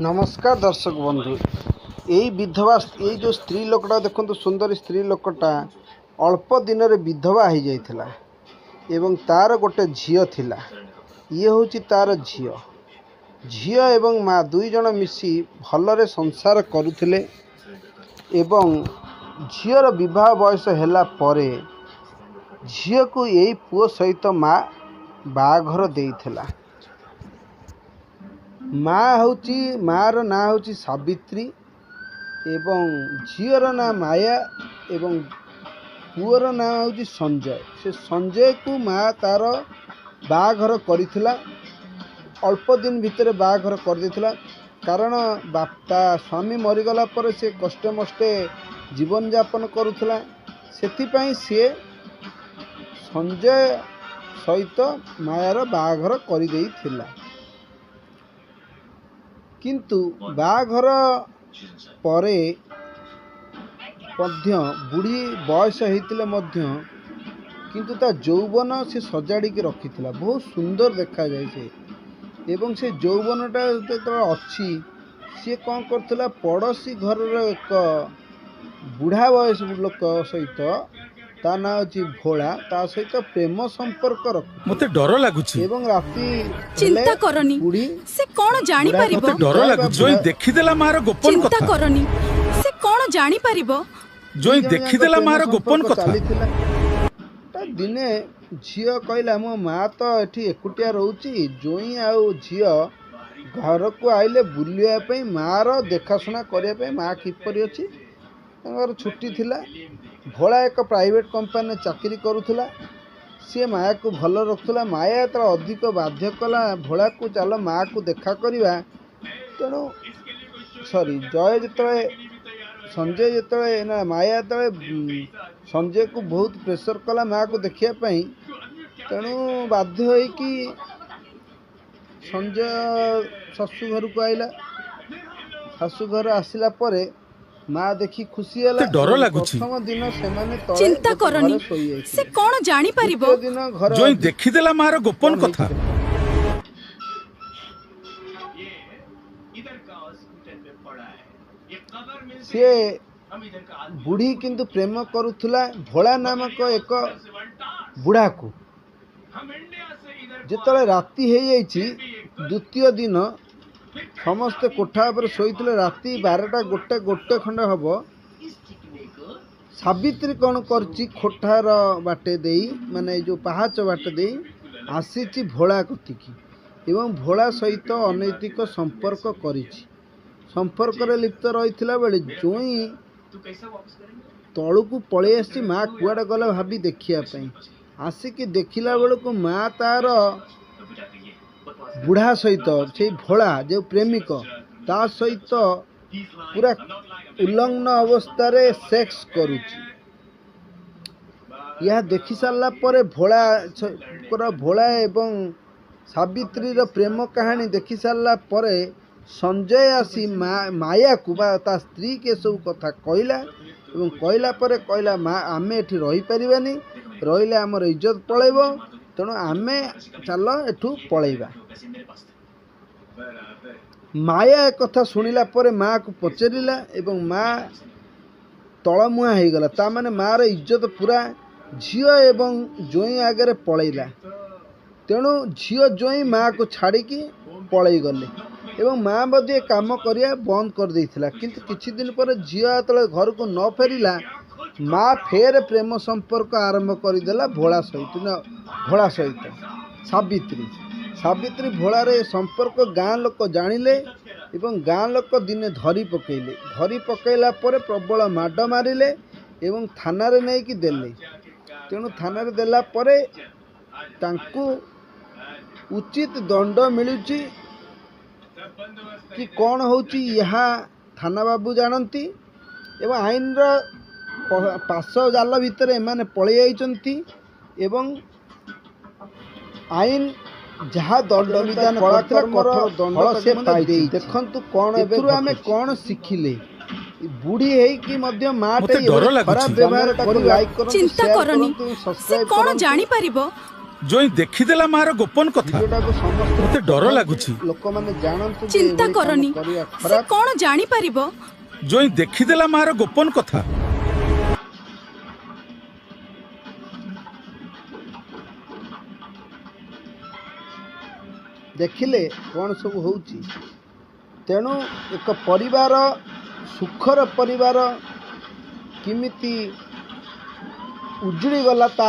नमस्कार दर्शक बंधु। यही विधवा यही जो स्त्री लोकटा देखो सुंदर स्त्री लोकटा अल्प दिन रे विधवा हो जाइथिला एवं तार गोटे झियो थिला। ये हूँ तार झियो झियो एवं माँ दुई जन मिसी भलरे संसार करुथिले एवं झियर विवाह बयस हैला परे झियो को यही पुओ सहित माँ बाघर देइथिला। माँ हूँ मार ना हूँ सावित्री एवं झीर ना माया एवं पुअर ना हूँ संजय। से संजय को माँ तार बाघर करिथिला। अल्प दिन भितर बाघर कर देथिला कारण बापा स्वामी मरीगला पर से कष्टे मष्टे जीवन यापन करुथिला। सेथिपाई से संजय सहित मायार बाघर कर देइथिला। किंतु बाघर परे मध्य बुढ़ी बयस होते किंतु ता यौवन से सजाड़ी के रखी बहुत सुंदर देखा जाए एवं से यौवनटा जो अच्छी सी कौन करथिला पड़ोसी घर एक बुढ़ा बयस लोक सहित ता ना अछि भोला ता सहित प्रेम संपर्क रख मते डर लागुछि एवं राती चिंता करनी से कोन जानि परिबो। मते डर लागुछि जोई देखिदेला मार गोपन कथा। चिंता करनी से कोन जानि परिबो। जोई देखिदेला मार गोपन कथा। दिने झियो कहला मो माँ तो एठी एकुटिया रहउची जोई आउ झियो घर को आइले बुलिया पे मार देखाशुना करिया पे माँ किपरि अछि तांकर छुट्टी थिला। भोला एक प्राइवेट कंपनी चाकरी करुला सी माया को भल रखुला। माया तर अधिक बाध्य कला भोला को चल माँ को देखा करवा तेणु सॉरी जय जिते संजय जिते ना माया जो संजय को बहुत प्रेसर कला माँ को देखापी तेणु बाध्य हो कि संजय शाशु घर को आइला। शाशु घर आसिला परे माँ देखी खुशी है। डर लागुछि प्रथम दिन से चिंता करनी से कोन जानि परिबो। दिन घर जोई देखिदेला मार गोपन कथा। से बुढ़ी किंतु प्रेम करुला भोला नामक एक बुढ़ा को जिते राति हो जाइछि द्वितीय दिन समस्ते कोठा पर शोते राति 12टा गोटे खंड हम सावित्री कौन करची कोठार बाटे दे माने जो पहाच बाटे दे आसी भोला कतिकी एवं भोला सहित अनैतिक संपर्क करिछि। संपर्क रे लिप्त रही बेले जोई तलू को पलि आसी माँ कुआड़े गला भाभी देखियापाई आसिकी देखिला बेलू को माँ तार बुढ़ा सहित से भोला जो प्रेमिक ता सहित पूरा उल्लंघन अवस्था रे सेक्स करुची। यह देखि सारा पर भोला एवं सावित्री रो प्रेम कहानी देखि सारा पर संजय आसी माया को ता स्त्री के सब कथा कहला एवं कहला पर कहला माँ आमे एठी रही परिबानी रहिले हमर इज्जत पळेबो तेणु आमे चल एठू पळेबा। माया एक कथा शुणिला पर माँ को पचारिला एवं माँ तलमुआ हो गला ता माने मार इज्जत पूरा झियो एवं जोई आगे पलैला। तेणु झियो जोई माँ को छाड़िकी पलई गले एवं माँ बदे काम करिया बंद कर देइथिला। किंतु किछि दिन पर झियो तले घर को न फेरिला माँ फेर प्रेम संपर्क आरंभ करदेला भोला सहित सावित्री भोलार संपर्क गाँ लोक जानिले एवं गाँ लोक दिने धरी पकेला पर प्रबल माड मारिले एवं थाना रे नहीं कि देले। तेणु थाना रे देला परे तांकु उचित दंड मिलुची कि कौन होची यह थाना बाबू जानती एवं आईन पास जाल भितर एमाने पलि जाइचंती एवं आईन जहाँ दंड विधान दंड से पाई देखंतु कौन एथुरु आमे कौन सिखिले बुढ़ी है कि मध्य माटे खराब व्यवहार करू लाइक करू चिंता करनी से कोन जानि परिबो। ଜୋଇଁ ଦେଖିଦେଲା ମାର ଗୋପନ କଥା ଭିଡ଼ିଓଟାକୁ ସମସ୍ତେ ମତେ ଡର ଲାଗୁଛି। ଲୋକମାନେ ଜାଣନ୍ତୁ ଯେ ଚିନ୍ତା ଏଭଳି କାମ କରନି କରିବା ସେ ଖରାପ। କଣ ଜାଣିପାରିବ? ଜୋଇଁ ଦେଖିଦେଲା ମାର ଗୋପନ କଥା ଦେଖିଲେ କ'ଣ ସବୁ ହେଉଛି। ତେଣୁ ଏକ ପରିବାର ସୁଖର ପରିବାର କେମିତି ଉଜୁଡ଼ି ଗଲା ତା